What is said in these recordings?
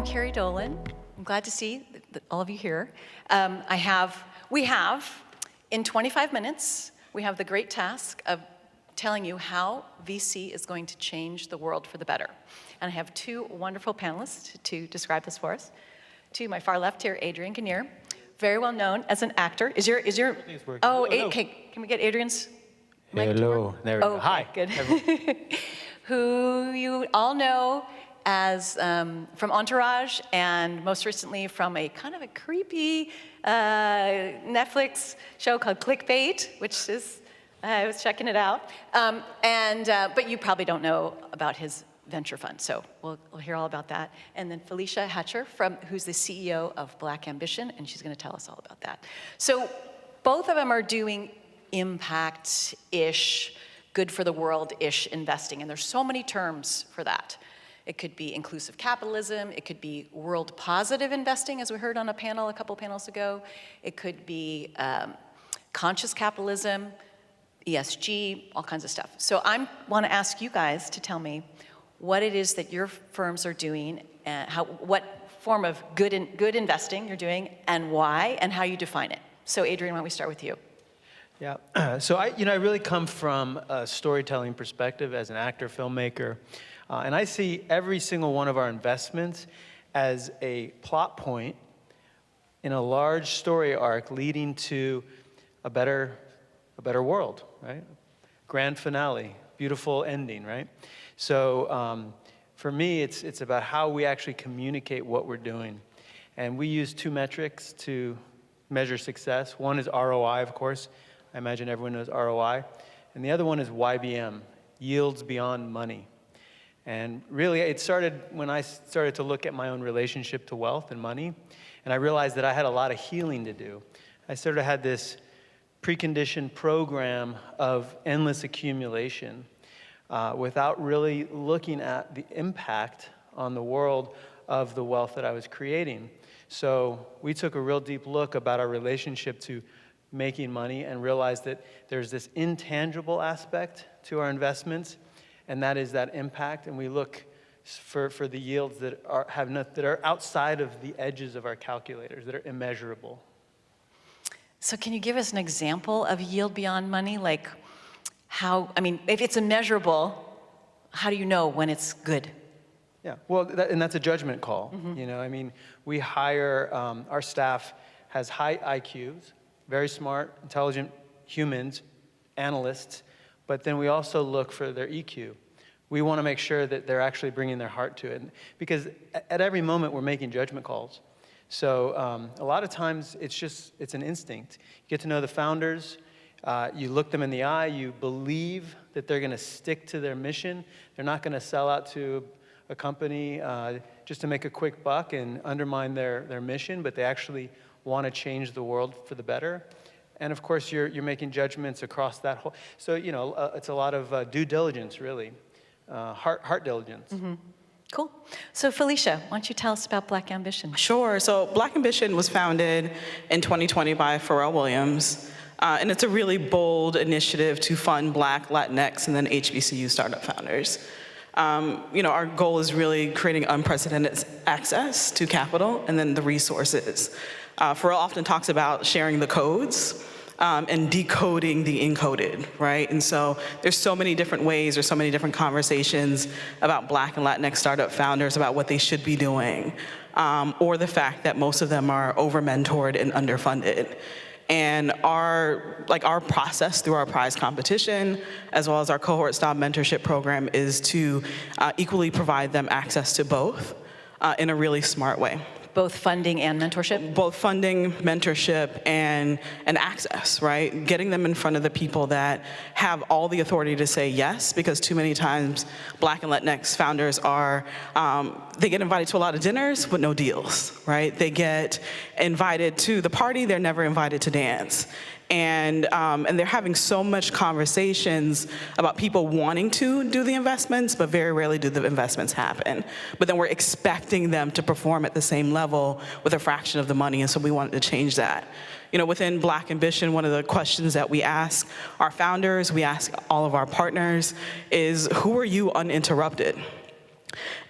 Carrie Dolan. I'm glad to see all of you here. We have, in 25 minutes, we have the great task of telling you how VC is going to change the world for the better. And I have two wonderful panelists to describe this for us. To my far left here, Adrian Kinnear, very well known as an actor. Is your no. okay, can we get Adrian's mic to Hello, work? there we go. Okay, Hi. Good. Who you all know as from Entourage, and most recently from a kind of a creepy Netflix show called Clickbait, which is, I was checking it out. But you probably don't know about his venture fund, so we'll hear all about that. And then Felicia Hatcher, who's the CEO of Black Ambition, and she's gonna tell us all about that. So both of them are doing impact-ish, good for the world-ish investing, and there's so many terms for that. It could be inclusive capitalism, it could be world positive investing, as we heard on a panel a couple panels ago. It could be conscious capitalism, ESG, all kinds of stuff. So I want to ask you guys to tell me what it is that your firms are doing, and what form of good investing you're doing, and why, and how you define it. So Adrian, why don't we start with you? Yeah, so I really come from a storytelling perspective as an actor, filmmaker, and I see every single one of our investments as a plot point in a large story arc leading to a better world, right? Grand finale, beautiful ending, right? So for me, it's about how we actually communicate what we're doing. And we use two metrics to measure success. One is ROI, of course. I imagine everyone knows ROI. And the other one is YBM, yields beyond money. And really, it started when I started to look at my own relationship to wealth and money, and I realized that I had a lot of healing to do. I sort of had this preconditioned program of endless accumulation without really looking at the impact on the world of the wealth that I was creating. So we took a real deep look about our relationship to making money and realized that there's this intangible aspect to our investments, and that is that impact. And we look for the yields that are outside of the edges of our calculators, that are immeasurable. So can you give us an example of yield beyond money? Like how, I mean, if it's immeasurable, how do you know when it's good? Yeah, well, and that's a judgment call. Mm-hmm. You know, I mean, we hire, our staff has high IQs, very smart, intelligent humans, analysts, but then we also look for their EQ. We want to make sure that they're actually bringing their heart to it, because at every moment we're making judgment calls. So a lot of times it's an instinct. You get to know the founders, you look them in the eye, you believe that they're going to stick to their mission. They're not going to sell out to a company just to make a quick buck and undermine their mission, but they actually want to change the world for the better. And of course, you're making judgments across that whole. So you know, it's a lot of due diligence, really, heart diligence. Mm-hmm. Cool. So Felicia, why don't you tell us about Black Ambition? Sure. So Black Ambition was founded in 2020 by Pharrell Williams. And it's a really bold initiative to fund Black, Latinx, and then HBCU startup founders. You know, our goal is really creating unprecedented access to capital and then the resources. Pharrell often talks about sharing the codes and decoding the encoded, right? And so there's so many different ways, there's so many different conversations about Black and Latinx startup founders about what they should be doing, or the fact that most of them are over-mentored and underfunded. And our process through our prize competition, as well as our cohort-style mentorship program, is to equally provide them access to both in a really smart way. Both funding and mentorship? Both funding, mentorship, and access, right? Getting them in front of the people that have all the authority to say yes, because too many times Black and Latinx founders are, they get invited to a lot of dinners, but no deals, right? They get invited to the party, they're never invited to dance. And they're having so much conversations about people wanting to do the investments, but very rarely do the investments happen. But then we're expecting them to perform at the same level with a fraction of the money, and so we wanted to change that. You know, within Black Ambition, one of the questions that we ask our founders, we ask all of our partners, is who are you uninterrupted?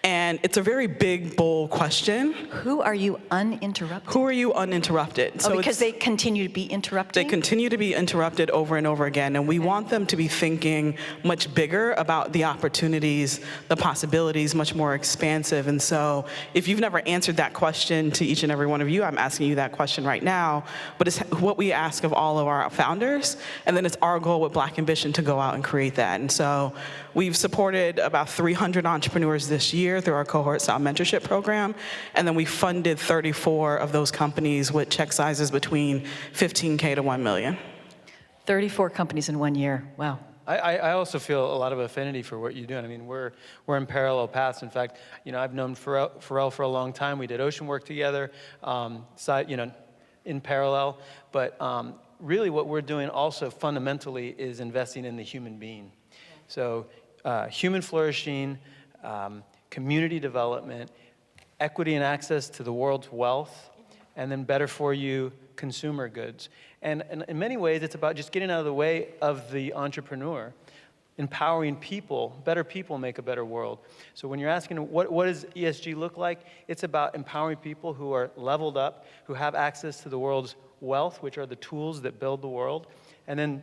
And it's a very big, bold question. Who are you uninterrupted? Who are you uninterrupted? Oh, because they continue to be interrupted? They continue to be interrupted over and over again, and we want them to be thinking much bigger about the opportunities, the possibilities, much more expansive. And so if you've never answered that question to each and every one of you, I'm asking you that question right now, but it's what we ask of all of our founders, and then it's our goal with Black Ambition to go out and create that. And so we've supported about 300 entrepreneurs this year through our cohort-style mentorship program, and then we funded 34 of those companies with check sizes between $15K to $1 million. 34 companies in 1 year. Wow. I also feel a lot of affinity for what you're doing. I mean, we're in parallel paths. In fact, I've known Pharrell for a long time. We did ocean work together, in parallel. But really what we're doing also fundamentally is investing in the human being. So human flourishing, community development, equity and access to the world's wealth, and then better for you consumer goods. And in many ways, it's about just getting out of the way of the entrepreneur, empowering people. Better people make a better world. So when you're asking what does ESG look like, it's about empowering people who are leveled up, who have access to the world's wealth, which are the tools that build the world, and then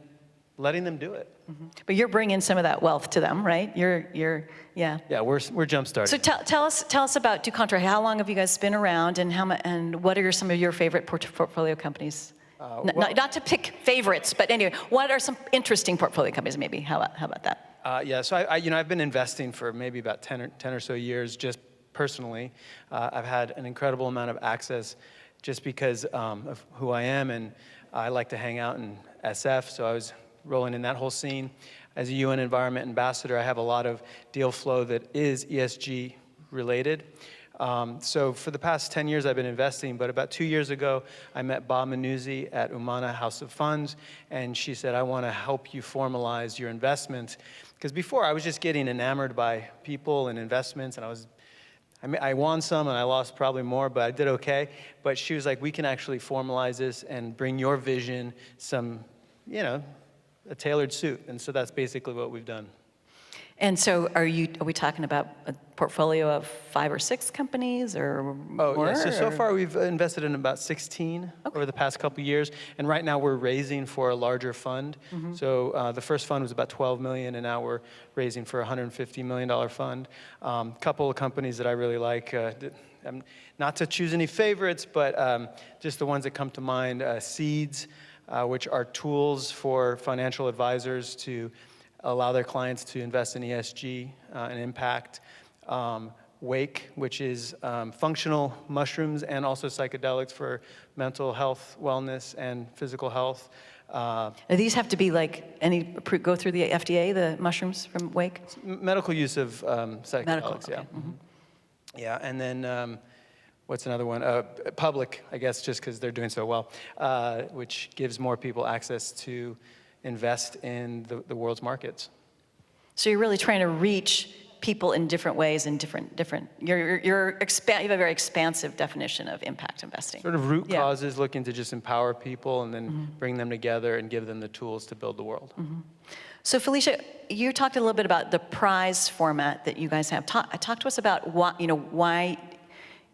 letting them do it. Mm-hmm. But you're bringing some of that wealth to them, right? Yeah. Yeah, we're jump starting. So tell us about Du Contra. How long have you guys been around, and what are some of your favorite portfolio companies? Not to pick favorites, but anyway, what are some interesting portfolio companies? Maybe how about that? Yeah, so I've been investing for maybe about 10 or so years, just personally. I've had an incredible amount of access, just because of who I am, and I like to hang out in SF. So I was rolling in that whole scene. As a UN Environment Ambassador, I have a lot of deal flow that is ESG related. So for the past 10 years, I've been investing, but about 2 years ago, I met Bob Manuzzi at Umana House of Funds, and she said, I want to help you formalize your investments. Because before, I was just getting enamored by people and investments, and I won some and I lost probably more, but I did okay. But she was like, we can actually formalize this and bring your vision some, a tailored suit. And so that's basically what we've done. And so are we talking about a portfolio of 5 or 6 companies or more? Yeah, so far we've invested in about 16 over the past couple of years, and right now we're raising for a larger fund. Mm-hmm. So the first fund was about $12 million, and now we're raising for a $150 million fund. Couple of companies that I really like, not to choose any favorites, but just the ones that come to mind, Seeds, which are tools for financial advisors to allow their clients to invest in ESG and impact. Wake, which is functional mushrooms and also psychedelics for mental health, wellness, and physical health. These have to be go through the FDA, the mushrooms from Wake? Medical use of psychedelics, Medical, okay. Yeah. Mm-hmm. Yeah, and then what's another one? Public, I guess, just because they're doing so well, which gives more people access to invest in the world's markets. So you're really trying to reach people in different ways and different. You have a very expansive definition of impact investing. Sort of root causes, looking to just empower people and then bring them together and give them the tools to build the world. Mm-hmm. So Felicia, you talked a little bit about the prize format that you guys have. Talk to us about why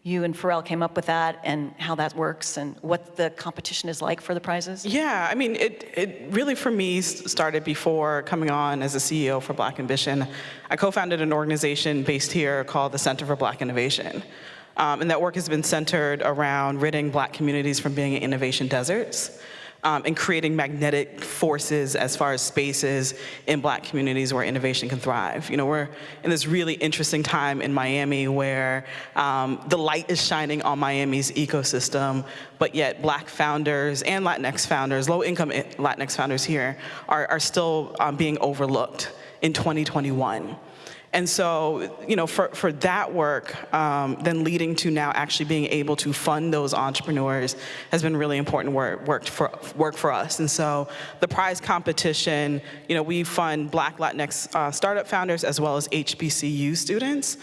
you and Pharrell came up with that and how that works and what the competition is like for the prizes? Yeah, I mean, it really for me started before coming on as a CEO for Black Ambition. I co-founded an organization based here called the Center for Black Innovation. And that work has been centered around ridding Black communities from being in innovation deserts. And creating magnetic forces as far as spaces in Black communities where innovation can thrive. We're in this really interesting time in Miami where the light is shining on Miami's ecosystem, but yet Black founders and Latinx founders, low-income Latinx founders here, are still being overlooked in 2021. And so, for that work, then leading to now actually being able to fund those entrepreneurs has been really important work for us. And so the prize competition, we fund Black Latinx startup founders as well as HBCU students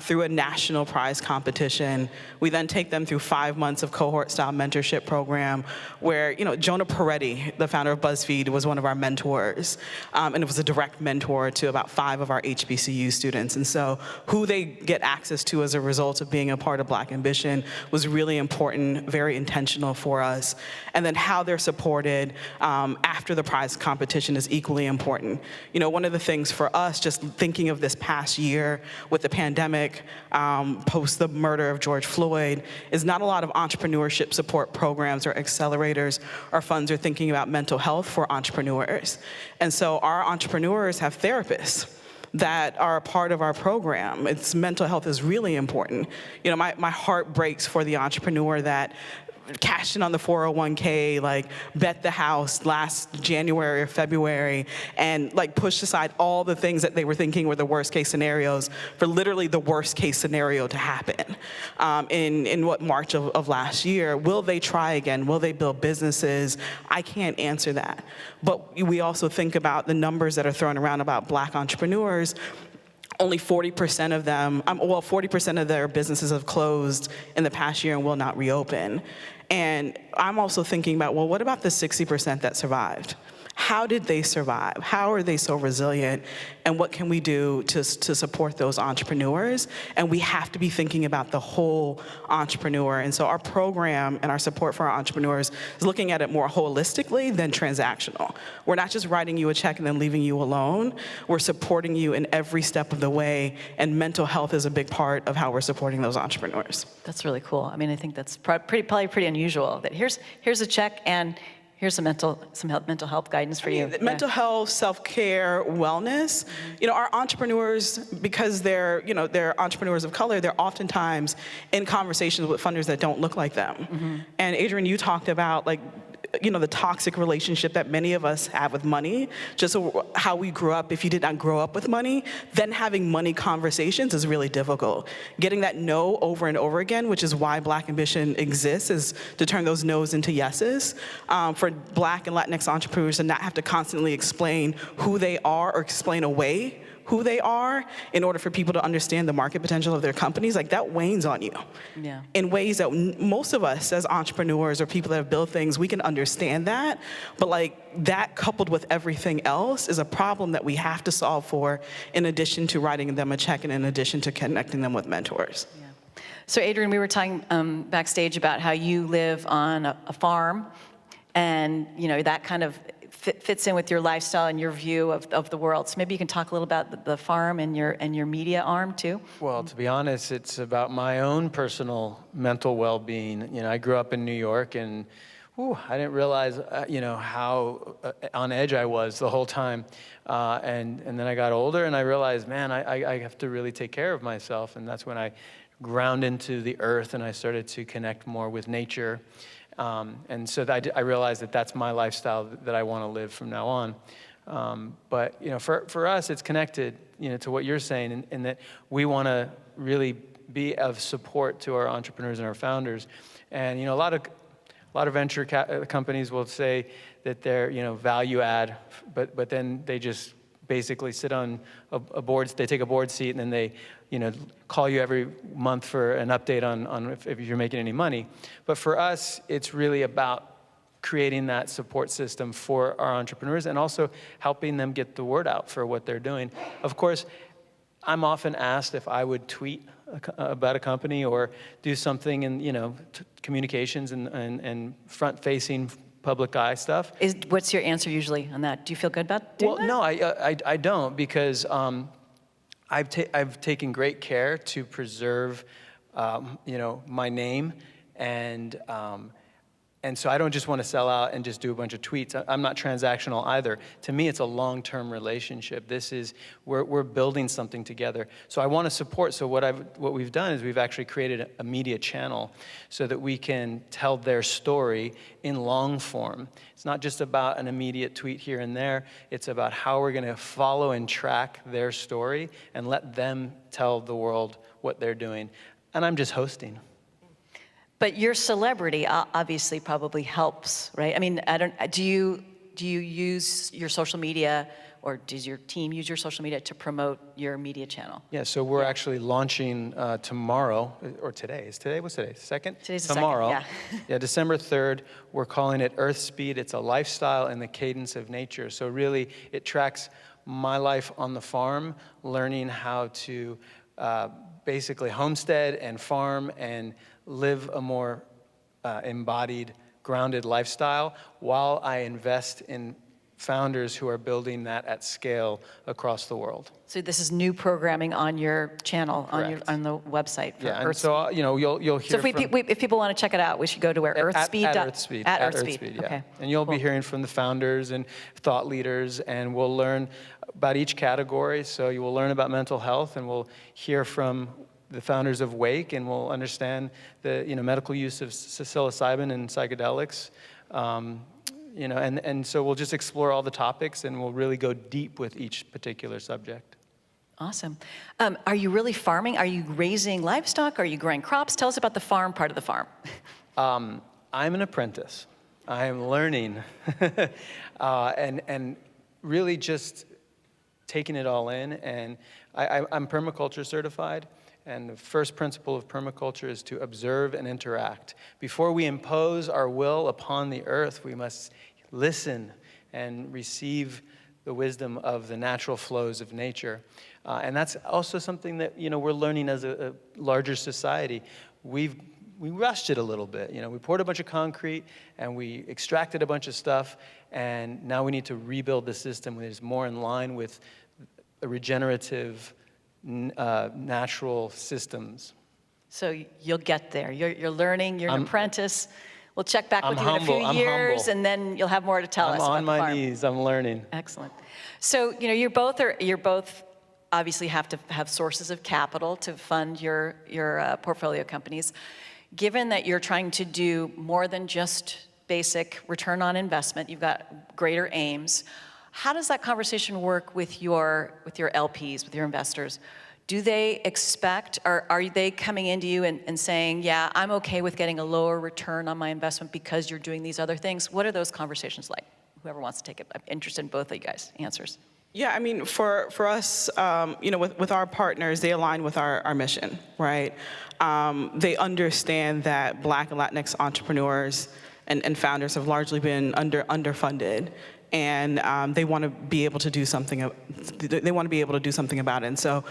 through a national prize competition. We then take them through 5 months of cohort-style mentorship program where, Jonah Peretti, the founder of BuzzFeed, was one of our mentors. And it was a direct mentor to about 5 of our HBCU HBCU students. And so who they get access to as a result of being a part of Black Ambition was really important, very intentional for us. And then how they're supported after the prize competition is equally important. You know, one of the things for us, just thinking of this past year with the pandemic, post the murder of George Floyd, is not a lot of entrepreneurship support programs or accelerators or funds are thinking about mental health for entrepreneurs. And so our entrepreneurs have therapists that are a part of our program. Mental health is really important. You know, my heart breaks for the entrepreneur that cashed in on the 401k, like bet the house last January or February, and like pushed aside all the things that they were thinking were the worst case scenarios for literally the worst case scenario to happen in March of last year. Will they try again? Will they build businesses? I can't answer that. But we also think about the numbers that are thrown around about Black entrepreneurs. Only 40% of them, 40% of their businesses have closed in the past year and will not reopen. And I'm also thinking about, well, what about the 60% that survived? How did they survive? How are they so resilient? And what can we do to support those entrepreneurs? And we have to be thinking about the whole entrepreneur. And so our program and our support for our entrepreneurs is looking at it more holistically than transactional. We're not just writing you a check and then leaving you alone. We're supporting you in every step of the way. And mental health is a big part of how we're supporting those entrepreneurs. That's really cool. I mean, I think that's probably pretty unusual, that here's a check and here's some mental health guidance for you. Mental health, self-care, wellness. You know, our entrepreneurs, because they're entrepreneurs of color, they're oftentimes in conversations with funders that don't look like them. And Adrian, you talked about the toxic relationship that many of us have with money, just how we grew up. If you did not grow up with money, then having money conversations is really difficult. Getting that no over and over again, which is why Black Ambition exists, is to turn those no's into yeses. For Black and Latinx entrepreneurs to not have to constantly explain who they are or explain away who they are in order for people to understand the market potential of their companies, like that weighs on you in ways that most of us as entrepreneurs or people that have built things, we can understand that, but like that coupled with everything else is a problem that we have to solve for, in addition to writing them a check and in addition to connecting them with mentors. So Adrian, we were talking backstage about how you live on a farm, and that kind of fits in with your lifestyle and your view of the world. So maybe you can talk a little about the farm and your media arm too. Well, to be honest, it's about my own personal mental well-being. I grew up in New York, and I didn't realize, how on edge I was the whole time. And then I got older, and I realized, man, I have to really take care of myself. And that's when I ground into the earth, and I started to connect more with nature. And so I realized that that's my lifestyle that I want to live from now on. But for us, it's connected, to what you're saying, in that we want to really be of support to our entrepreneurs and our founders. And a lot of venture companies will say that they're value add, but then they just basically sit on a board. They take a board seat, and then they call you every month for an update on if you're making any money. But for us, it's really about creating that support system for our entrepreneurs and also helping them get the word out for what they're doing. Of course, I'm often asked if I would tweet about a company or do something in communications and front-facing public eye stuff. What's your answer usually on that? Do you feel good about doing that? No, I don't, because I've taken great care to preserve, my name, and so I don't just want to sell out and just do a bunch of tweets. I'm not transactional either. To me, it's a long-term relationship. We're building something together. So I want to support. So what we've done is we've actually created a media channel so that we can tell their story in long form. It's not just about an immediate tweet here and there. It's about how we're going to follow and track their story and let them tell the world what they're doing. And I'm just hosting. But your celebrity obviously probably helps, right? I mean, do you use your social media, or does your team use your social media to promote your media channel? Yeah, so we're actually launching tomorrow, or today. What's today? Second? Today's the tomorrow. second, yeah. Yeah, December 3rd. We're calling it Earth Speed. It's a lifestyle in the cadence of nature. So really, it tracks my life on the farm, learning how to basically homestead and farm and live a more embodied, grounded lifestyle while I invest in founders who are building that at scale across the world. So this is new programming on your channel, Correct. on the website for Yeah, and Earth so you'll hear So if people want to check it out, we should go to where? Earthspeed? At Earthspeed. At Earthspeed, yeah. okay. And you'll be Cool. hearing from the founders and thought leaders, and we'll learn about each category. So you will learn about mental health, and we'll hear from the founders of Wake, and we'll understand the medical use of psilocybin and psychedelics. And so we'll just explore all the topics, and we'll really go deep with each particular subject. Awesome. Are you really farming? Are you raising livestock? Are you growing crops? Tell us about the farm part of the farm. I'm an apprentice. I am learning and really just taking it all in. And I'm permaculture certified. And the first principle of permaculture is to observe and interact. Before we impose our will upon the earth, we must listen and receive the wisdom of the natural flows of nature. And that's also something that we're learning as a larger society. We rushed it a little bit. We poured a bunch of concrete and we extracted a bunch of stuff, and now we need to rebuild the system that is more in line with a regenerative, natural systems. So you'll get there. You're learning. You're an apprentice. We'll check back with I'm you in a few humble. years, and then you'll have more to tell us about I'm the on farm. my knees. I'm learning. Excellent. So you're both obviously have to have sources of capital to fund your portfolio companies. Given that you're trying to do more than just basic return on investment, you've got greater aims. How does that conversation work with your LPs, with your investors? Do they expect, or are they coming into you and saying, yeah, I'm okay with getting a lower return on my investment because you're doing these other things? What are those conversations like? Whoever wants to take it. I'm interested in both of you guys' answers. Yeah, I mean, for us, with our partners, they align with our mission, right? They understand that Black and Latinx entrepreneurs and founders have largely been underfunded, and they want to be able to do something. They want to be able to do something about it. And so,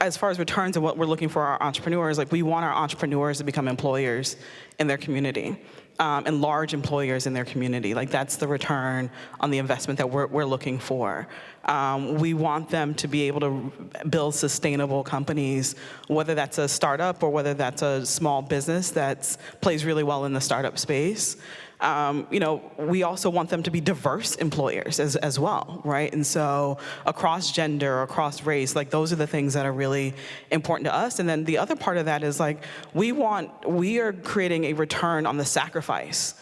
as far as returns and what we're looking for our entrepreneurs, we want our entrepreneurs to become employers in their community. And large employers in their community. That's the return on the investment that we're looking for. We want them to be able to build sustainable companies, whether that's a startup or whether that's a small business that plays really well in the startup space. We also want them to be diverse employers as well, right? And so across gender, across race, those are the things that are really important to us. And then the other part of that is we are creating a return on the sacrifice.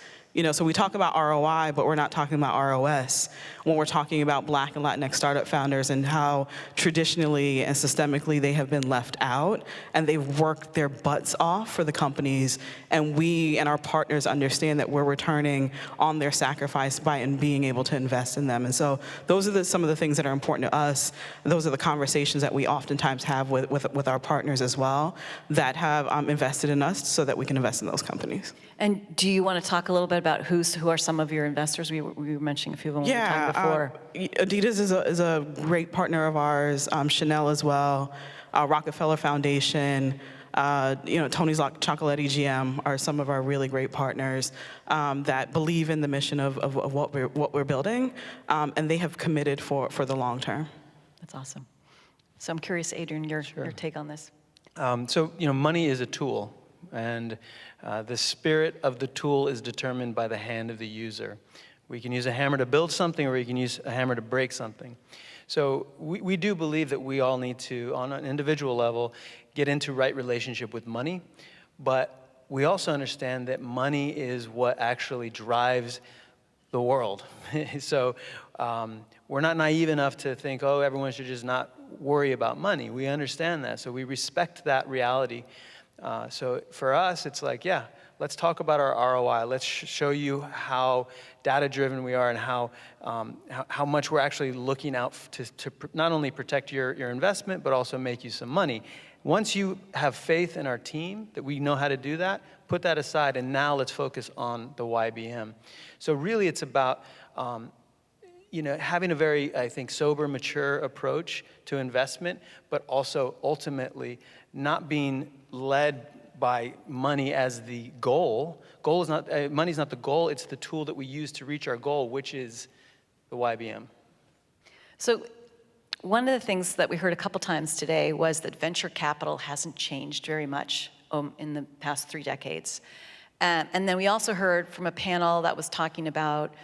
So we talk about ROI, but we're not talking about ROS when we're talking about Black and Latinx startup founders and how traditionally and systemically they have been left out, and they've worked their butts off for the companies, and we and our partners understand that we're returning on their sacrifice by being able to invest in them. And so those are some of the things that are important to us. Those are the conversations that we oftentimes have with our partners as well that have invested in us so that we can invest in those companies. And do you want to talk a little bit about who are some of your investors? We were mentioning a few of them when we were talking before. Adidas is a great partner of ours, Chanel as well, Rockefeller Foundation, Tony's Chocolatey GM are some of our really great partners that believe in the mission of what we're building, and they have committed for the long term. That's awesome. So I'm curious, Adrian, your take on this. Money is a tool, and the spirit of the tool is determined by the hand of the user. We can use a hammer to build something, or we can use a hammer to break something. So we do believe that we all need to, on an individual level, get into right relationship with money, but we also understand that money is what actually drives the world. So we're not naive enough to think, everyone should just not worry about money. We understand that, so we respect that reality. So for us, it's let's talk about our ROI. Let's show you how data-driven we are and how much we're actually looking out to not only protect your investment, but also make you some money. Once you have faith in our team that we know how to do that, put that aside, and now let's focus on the YBM. So really, it's about having a very, I think, sober, mature approach to investment, but also ultimately not being led by money as the goal. Money's not the goal, it's the tool that we use to reach our goal, which is the YBM. So one of the things that we heard a couple times today was that venture capital hasn't changed very much in the past 3 decades. And then we also heard from a panel that was talking about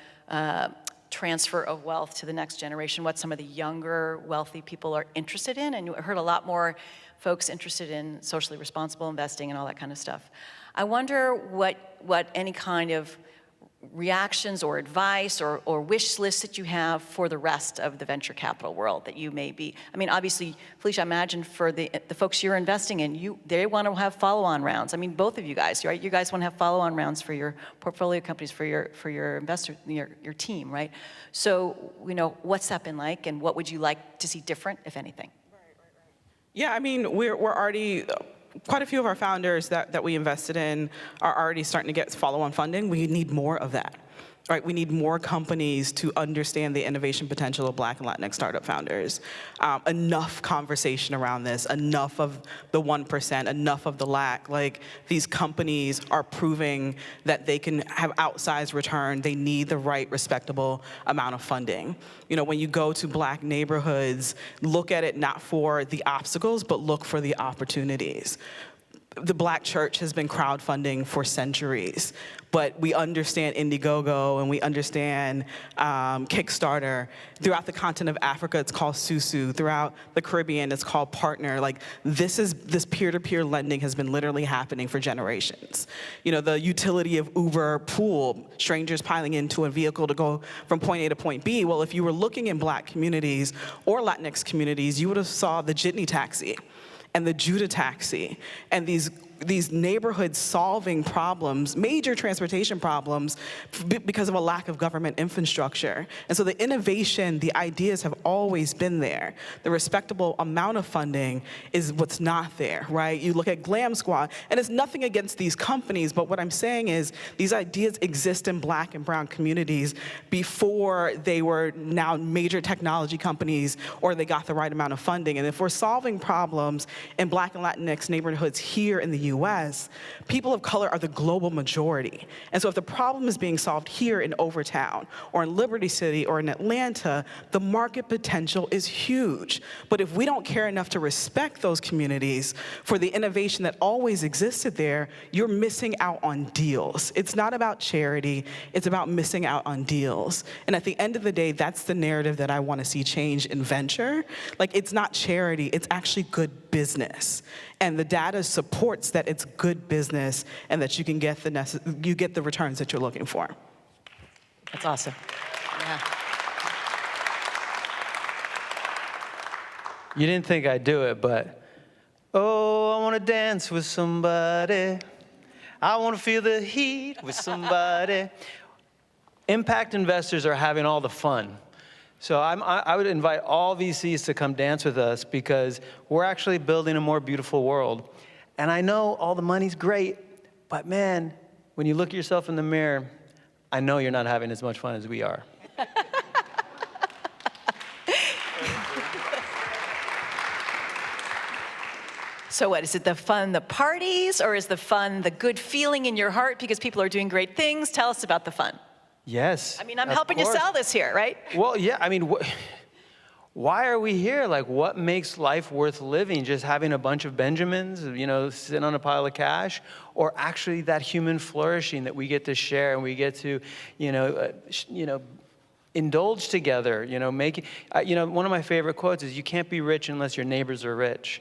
transfer of wealth to the next generation, what some of the younger wealthy people are interested in, and you heard a lot more folks interested in socially responsible investing and all that kind of stuff. I wonder what any kind of reactions or advice or wish lists that you have for the rest of the venture capital world that you may be. I mean, obviously, Felicia, I imagine for the folks you're investing in, they want to have follow-on rounds. I mean, both of you guys, right? You guys want to have follow-on rounds for your portfolio companies, for your investors, your team, right? So, what's that been like, and what would you like to see different, if anything? Yeah, I mean, we're already, quite a few of our founders that we invested in are already starting to get follow-on funding. We need more of that, right? We need more companies to understand the innovation potential of Black and Latinx startup founders. Enough conversation around this, enough of the 1%, enough of the lack. Like, these companies are proving that they can have outsized return. They need the right, respectable amount of funding. When you go to Black neighborhoods, look at it not for the obstacles, but look for the opportunities. The Black church has been crowdfunding for centuries, but we understand Indiegogo and we understand Kickstarter. Throughout the continent of Africa, it's called Susu. Throughout the Caribbean, it's called Partner. Like, this peer-to-peer lending has been literally happening for generations. The utility of Uber Pool, strangers piling into a vehicle to go from point A to point B. Well, if you were looking in Black communities or Latinx communities, you would have saw the Jitney taxi and the Judah taxi, and these neighborhoods solving problems, major transportation problems, because of a lack of government infrastructure. And so the innovation, the ideas have always been there. The respectable amount of funding is what's not there, right? You look at Glam Squad, and it's nothing against these companies, but what I'm saying is these ideas exist in Black and brown communities before they were now major technology companies or they got the right amount of funding. And if we're solving problems in Black and Latinx neighborhoods here in the US, people of color are the global majority. And so if the problem is being solved here in Overtown or in Liberty City or in Atlanta, the market potential is huge. But if we don't care enough to respect those communities for the innovation that always existed there, you're missing out on deals. It's not about charity, it's about missing out on deals. And at the end of the day, that's the narrative that I want to see change in venture. Like, it's not charity, it's actually good business. And the data supports that it's good business and that you can get the returns that you're looking for. That's awesome. Yeah. You didn't think I'd do it, but oh, I want to dance with somebody. I want to feel the heat with somebody. Impact investors are having all the fun. So I would invite all VCs to come dance with us because we're actually building a more beautiful world. And I know all the money's great, but man, when you look at yourself in the mirror, I know you're not having as much fun as we are. So what, is it the fun, the parties, or is the fun the good feeling in your heart because people are doing great things? Tell us about the fun. Yes. I mean, I'm helping you sell this here, right? Well, yeah, I mean, why are we here? Like, what makes life worth living? Just having a bunch of Benjamins, sitting on a pile of cash? Or actually that human flourishing that we get to share and we get to, indulge together, one of my favorite quotes is, you can't be rich unless your neighbors are rich.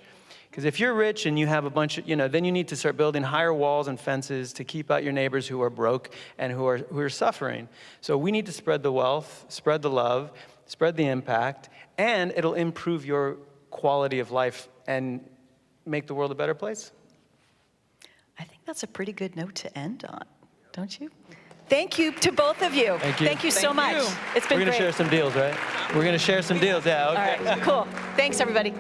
Because if you're rich and you have a bunch of, then you need to start building higher walls and fences to keep out your neighbors who are broke and who are suffering. So we need to spread the wealth, spread the love, spread the impact, and it'll improve your quality of life and make the world a better place. I think that's a pretty good note to end on, don't you? Thank you to both of you. Thank you. Thank you so much. It's been great. We're going to share some deals, right? We're going to share some deals, yeah. Okay. All right, cool. Thanks, everybody.